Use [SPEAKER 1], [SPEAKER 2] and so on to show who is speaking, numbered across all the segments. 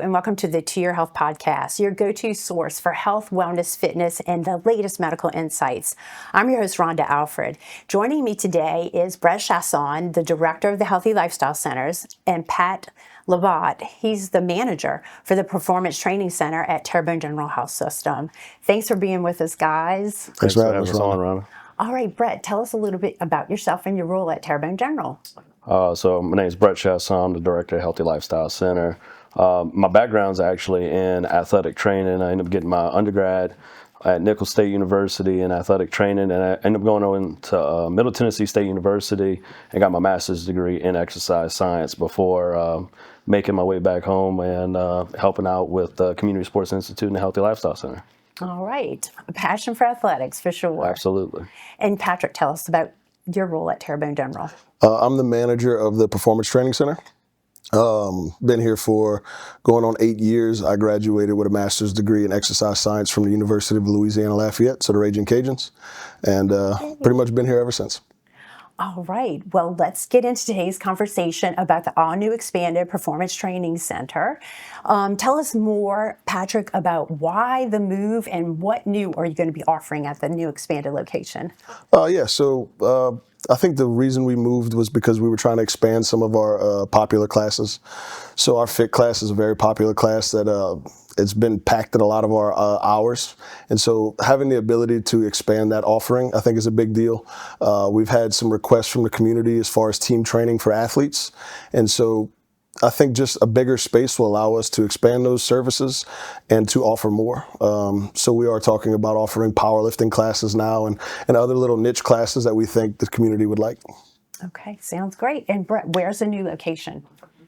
[SPEAKER 1] and welcome to the To Your Health podcast, your go-to source for health, wellness, fitness, and the latest medical insights. I'm your host, Rhonda Alfred. Joining me today is Brett Chiasson, the director of the Healthy Lifestyle Centers, and Pat Labat. He's the manager for the Performance Training Center at Terrebonne General Health System. Thanks for being with us, guys.
[SPEAKER 2] Thanks for having us on, Rhonda.
[SPEAKER 1] All right, Brett, tell us a little bit about yourself and your role at Terrebonne General.
[SPEAKER 2] So my name is Brett Chiasson. I'm the director of Healthy Lifestyle Center. My background's actually in athletic training. I ended up getting my undergrad at Nicholls State University in athletic training, and I ended up going on to Middle Tennessee State University and got my master's degree in exercise science before making my way back home and helping out with the Community Sports Institute and the Healthy Lifestyle Center.
[SPEAKER 1] All right. A passion for athletics, for sure.
[SPEAKER 2] Absolutely.
[SPEAKER 1] And Patrick, tell us about your role at Terrebonne General.
[SPEAKER 3] I'm the manager of the Performance Training Center. Been here for going on 8 years. I graduated with a master's degree in exercise science from the University of Louisiana Lafayette, so the Raging Cajuns, and pretty much been here ever since.
[SPEAKER 1] All right. Well, let's get into today's conversation about the all-new expanded Performance Training Center. Tell us more, Patrick, about why the move and what new are you going to be offering at the new expanded location?
[SPEAKER 3] So I think the reason we moved was because we were trying to expand some of our popular classes. So our fit class is a very popular class that it's been packed in a lot of our hours. And so having the ability to expand that offering, I think, is a big deal. We've had some requests from the community as far as team training for athletes. And so I think just a bigger space will allow us to expand those services and to offer more. So we are talking about offering powerlifting classes now and other little niche classes that we think the community would like. Okay,
[SPEAKER 1] sounds great. And Brett, where's the new location?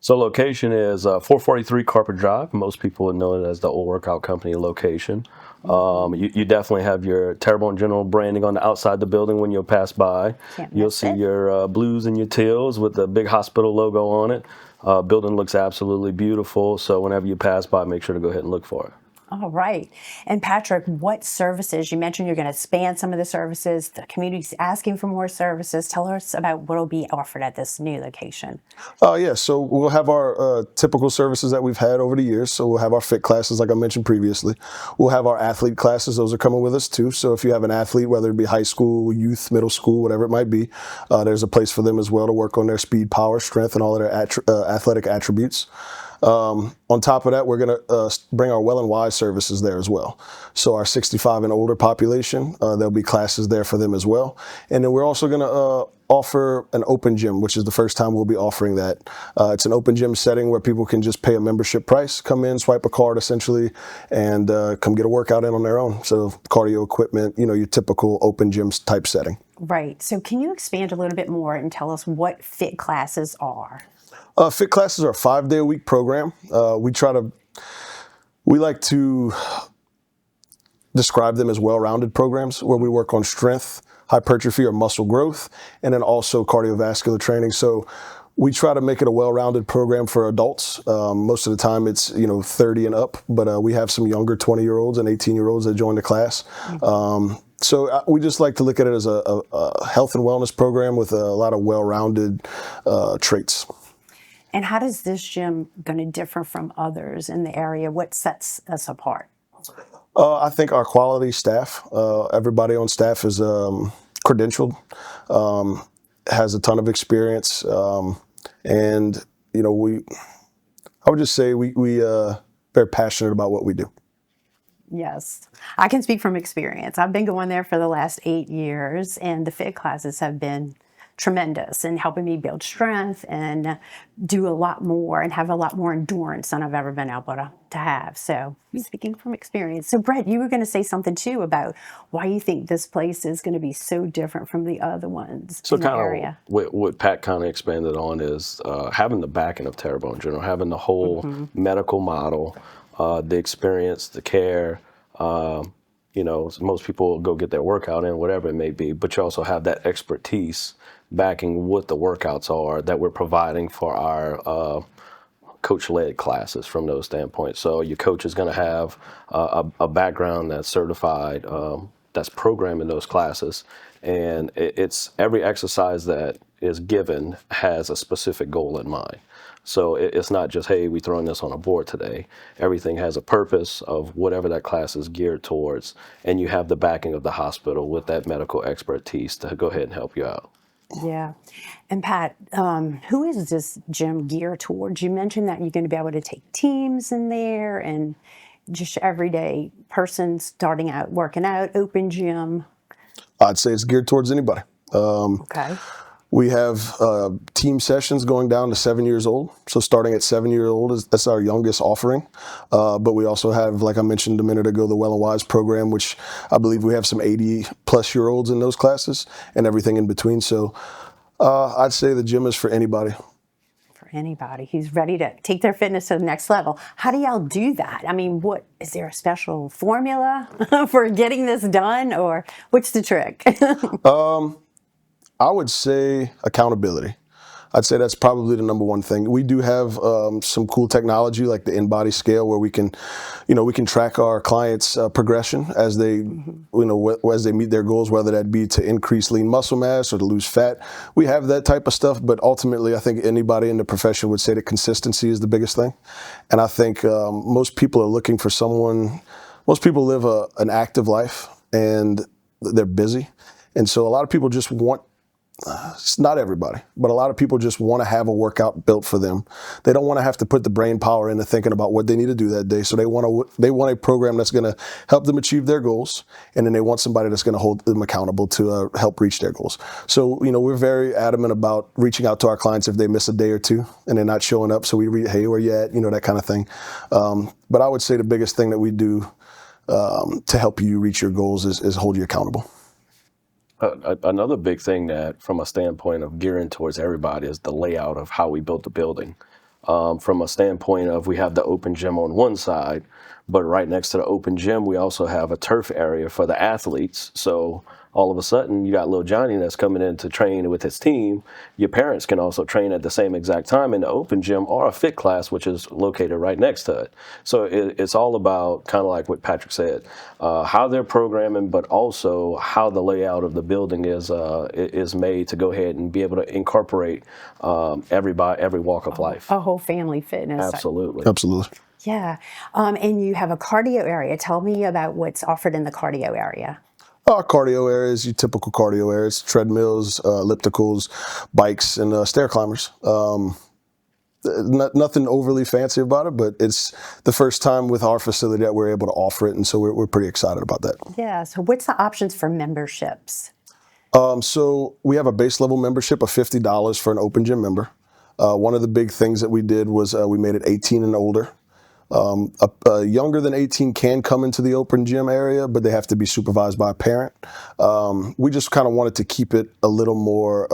[SPEAKER 2] So location is 443 Carpet Drive. Most people would know it as the Old Workout Company location. You definitely have your Terrebonne General branding on the outside the building when you'll pass by. You'll see your blues and your teals with the big hospital logo on it. Building looks absolutely beautiful, so whenever you pass by, make sure to go ahead and look for it.
[SPEAKER 1] All right. And Patrick, what services? You mentioned you're going to expand some of the services. The community's asking for more services. Tell us about what will be offered at this new location.
[SPEAKER 3] So we'll have our typical services that we've had over the years. So we'll have our fit classes, like I mentioned previously. We'll have our athlete classes. Those are coming with us too. So if you have an athlete, whether it be high school, youth, middle school, whatever it might be, there's a place for them as well to work on their speed, power, strength, and all of their athletic attributes. On top of that, we're going to bring our Well and Wise services there as well. So our 65 and older population, there'll be classes there for them as well. And then we're also going to offer an open gym, which is the first time we'll be offering that. It's an open gym setting where people can just pay a membership price, come in, swipe a card essentially, and come get a workout in on their own. So cardio equipment, your typical open gym type setting.
[SPEAKER 1] Right. So can you expand a little bit more and tell us what fit classes are?
[SPEAKER 3] Fit classes are a 5-day-a-week program. We like to describe them as well-rounded programs where we work on strength, hypertrophy or muscle growth, and then also cardiovascular training. So we try to make it a well-rounded program for adults. Most of the time it's 30 and up, but we have some younger 20-year-olds and 18-year-olds that join the class. So we just like to look at it as a health and wellness program with a lot of well-rounded traits.
[SPEAKER 1] And how does this gym going to differ from others in the area? What sets us apart?
[SPEAKER 3] I think our quality staff. Everybody on staff is credentialed, has a ton of experience, and I would just say we very passionate about what we do.
[SPEAKER 1] Yes, I can speak from experience. I've been going there for the last 8 years, and the fit classes have been tremendous in helping me build strength and do a lot more and have a lot more endurance than I've ever been able to have. So speaking from experience. So Brett, you were going to say something too about why you think this place is going to be so different from the other ones in the area.
[SPEAKER 2] What Pat kind of expanded on is having the backing of Terrebonne General, having the whole medical model, the experience, the care. Most people will go get their workout in, whatever it may be, but you also have that expertise backing what the workouts are that we're providing for our coach-led classes from those standpoints. So your coach is going to have a background that's certified, that's programming those classes, and it's every exercise that is given has a specific goal in mind. So it's not just, hey, we throwing this on a board today. Everything has a purpose of whatever that class is geared towards, and you have the backing of the hospital with that medical expertise to go ahead and help you out.
[SPEAKER 1] Yeah. And Pat, who is this gym geared towards? You mentioned that you're going to be able to take teams in there and just everyday person starting out, working out, open gym.
[SPEAKER 3] I'd say it's geared towards anybody.
[SPEAKER 1] Okay.
[SPEAKER 3] We have team sessions going down to 7 years old. So starting at 7 years old, that's our youngest offering. But we also have, like I mentioned a minute ago, the Well and Wise program, which I believe we have some 80-plus-year-olds in those classes and everything in between. So I'd say the gym is for anybody.
[SPEAKER 1] For anybody who's ready to take their fitness to the next level. How do y'all do that? I mean, what is there a special formula for getting this done, or what's the trick?
[SPEAKER 3] I would say accountability. I'd say that's probably the number one thing. We do have some cool technology like the in-body scale where we can track our clients' progression as they, as they meet their goals, whether that be to increase lean muscle mass or to lose fat. We have that type of stuff, but ultimately, I think anybody in the profession would say that consistency is the biggest thing. And I think most people are looking for someone. Most people live an active life and they're busy, and so a lot of people just want. It's not everybody, but a lot of people just want to have a workout built for them. They don't want to have to put the brain power into thinking about what they need to do that day. So they want a program that's going to help them achieve their goals, and then they want somebody that's going to hold them accountable to help reach their goals. So we're very adamant about reaching out to our clients if they miss a day or two and they're not showing up. So we read, hey, where you at? That kind of thing. But I would say the biggest thing that we do to help you reach your goals is hold you accountable.
[SPEAKER 2] Another big thing that, from a standpoint of gearing towards everybody, is the layout of how we built the building. From a standpoint of, we have the open gym on one side, but right next to the open gym, we also have a turf area for the athletes. So all of a sudden, you got little Johnny that's coming in to train with his team. Your parents can also train at the same exact time in the open gym or a fit class, which is located right next to it. So it's all about, kind of like what Patrick said, how they're programming, but also how the layout of the building is made to go ahead and be able to incorporate every walk of life.
[SPEAKER 1] A whole family fitness.
[SPEAKER 2] Absolutely.
[SPEAKER 3] Absolutely.
[SPEAKER 1] Yeah. And you have a cardio area. Tell me about what's offered in the cardio area.
[SPEAKER 3] Our cardio areas, your typical cardio areas, treadmills, ellipticals, bikes, and stair climbers. Nothing overly fancy about it, but it's the first time with our facility that we're able to offer it, and so we're pretty excited about that.
[SPEAKER 1] Yeah. So what's the options for memberships?
[SPEAKER 3] So we have a base level membership of $50 for an open gym member. One of the big things that we did was we made it 18 and older. Younger than 18 can come into the open gym area, but they have to be supervised by a parent. We just kind of wanted to keep it a little more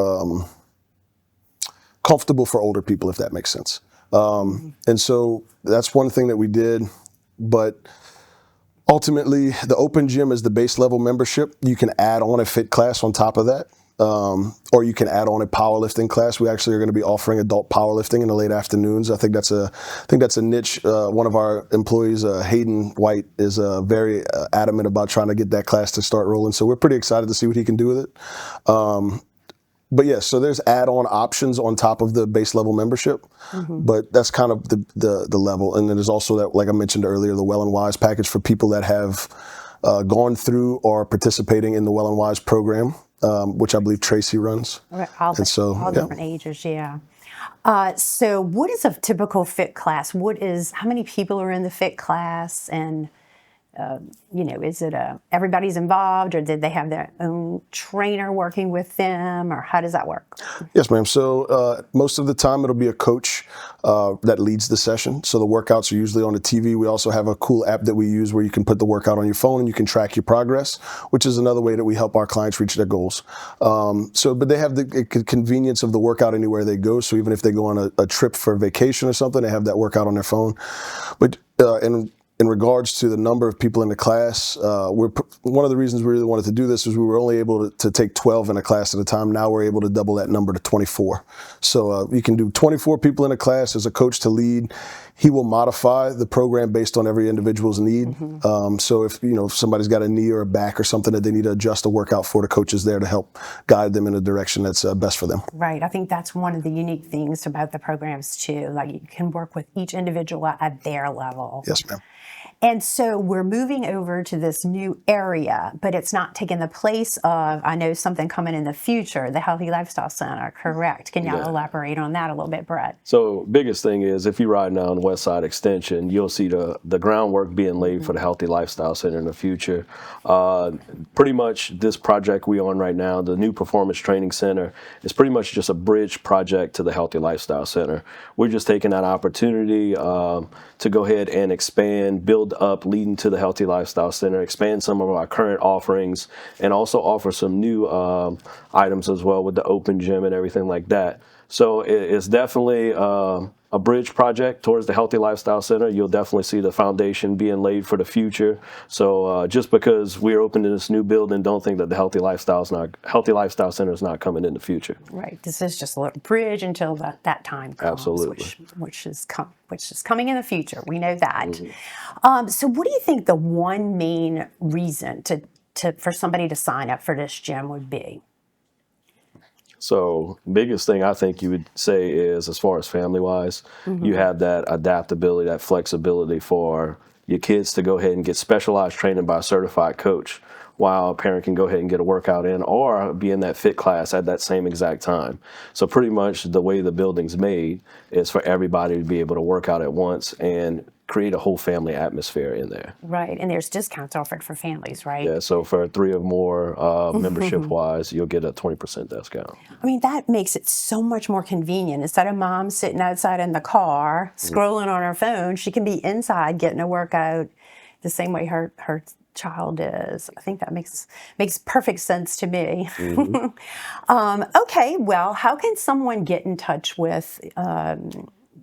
[SPEAKER 3] comfortable for older people, if that makes sense. And so that's one thing that we did. But ultimately, the open gym is the base level membership. You can add on a fit class on top of that. Or you can add on a powerlifting class. We actually are going to be offering adult powerlifting in the late afternoons. I think that's a niche. One of our employees, Hayden White, is very adamant about trying to get that class to start rolling. So we're pretty excited to see what he can do with it. But yeah, so there's add-on options on top of the base level membership, but that's kind of the level. And then there's also that, like I mentioned earlier, the Well and Wise package for people that have gone through or participating in the Well and Wise program. Which I believe Tracy runs.
[SPEAKER 1] All different ages, yeah. So what is a typical fit class? How many people are in the fit class? And, is it everybody's involved, or did they have their own trainer working with them, or how does that work?
[SPEAKER 3] Yes, ma'am. So most of the time it'll be a coach that leads the session. So the workouts are usually on the TV. We also have a cool app that we use where you can put the workout on your phone and you can track your progress, which is another way that we help our clients reach their goals. But they have the convenience of the workout anywhere they go. So even if they go on a trip for vacation or something, they have that workout on their phone. But in regards to the number of people in the class, one of the reasons we really wanted to do this is we were only able to take 12 in a class at a time. Now we're able to double that number to 24. So you can do 24 people in a class as a coach to lead. He will modify the program based on every individual's need. So if somebody's got a knee or a back or something that they need to adjust a workout for, the coach is there to help guide them in a direction that's best for them.
[SPEAKER 1] Right. I think that's one of the unique things about the programs too. Like you can work with each individual at their level.
[SPEAKER 3] Yes, ma'am.
[SPEAKER 1] And so we're moving over to this new area, but it's not taking the place of, I know, something coming in the future, the Healthy Lifestyle Center, correct? Can y'all elaborate on that a little bit, Brett?
[SPEAKER 2] So biggest thing is if you ride now on West Side Extension, you'll see the groundwork being laid for the Healthy Lifestyle Center in the future. Pretty much this project we on right now, the new Performance Training Center, is pretty much just a bridge project to the Healthy Lifestyle Center. We're just taking that opportunity to go ahead and expand, build up leading to the Healthy Lifestyle Center, expand some of our current offerings, and also offer some new items as well with the open gym and everything like that. So it's definitely a bridge project towards the Healthy Lifestyle Center. You'll definitely see the foundation being laid for the future. So just because we're opening this new building, don't think that the Healthy Lifestyle Center is not coming in the future.
[SPEAKER 1] Right. This is just a little bridge until that time comes.
[SPEAKER 2] Absolutely.
[SPEAKER 1] Which is coming in the future. We know that. So what do you think the one main reason for somebody to sign up for this gym would be?
[SPEAKER 2] So biggest thing I think you would say is, as far as family-wise, you have that adaptability, that flexibility for your kids to go ahead and get specialized training by a certified coach, while a parent can go ahead and get a workout in or be in that fit class at that same exact time. So pretty much the way the building's made is for everybody to be able to work out at once and create a whole family atmosphere in there.
[SPEAKER 1] Right, and there's discounts offered for families, right?
[SPEAKER 2] Yeah, so for 3 or more membership-wise, you'll get a 20% discount.
[SPEAKER 1] I mean, that makes it so much more convenient. Instead of mom sitting outside in the car, scrolling on her phone, she can be inside getting a workout the same way her child is. I think that makes perfect sense to me. Okay, well, how can someone get in touch with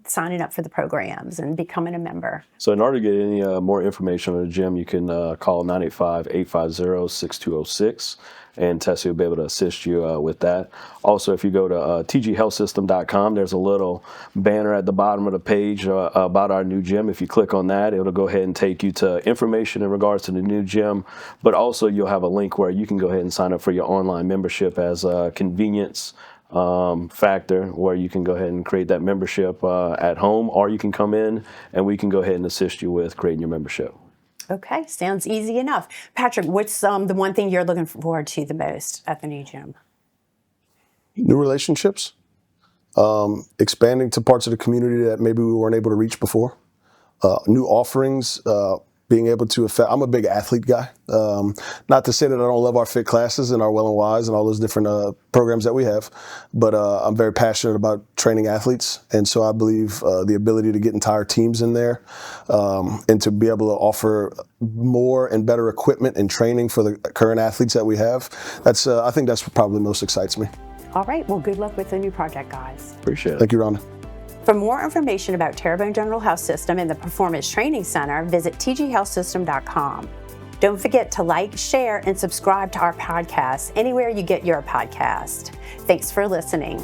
[SPEAKER 1] signing up for the programs and becoming a member?
[SPEAKER 2] So in order to get any more information on the gym, you can call 985-850-6206, and Tessie will be able to assist you with that. Also, if you go to tghealthsystem.com, there's a little banner at the bottom of the page about our new gym. If you click on that, it'll go ahead and take you to information in regards to the new gym, but also you'll have a link where you can go ahead and sign up for your online membership as a convenience factor, where you can go ahead and create that membership at home, or you can come in and we can go ahead and assist you with creating your membership.
[SPEAKER 1] Okay, sounds easy enough. Patrick, what's the one thing you're looking forward to the most at the new gym?
[SPEAKER 3] New relationships, expanding to parts of the community that maybe we weren't able to reach before, new offerings, being able to affect. I'm a big athlete guy. Not to say that I don't love our fit classes and our Well and Wise and all those different programs that we have, but I'm very passionate about training athletes, and so I believe the ability to get entire teams in there and to be able to offer more and better equipment and training for the current athletes that we have. That's I think that's what probably most excites me.
[SPEAKER 1] All right, well, good luck with the new project, guys.
[SPEAKER 2] Appreciate it.
[SPEAKER 3] Thank you, Rhonda.
[SPEAKER 1] For more information about Terrebonne General Health System and the Performance Training Center, visit tghealthsystem.com. Don't forget to like, share, and subscribe to our podcast anywhere you get your podcast. Thanks for listening.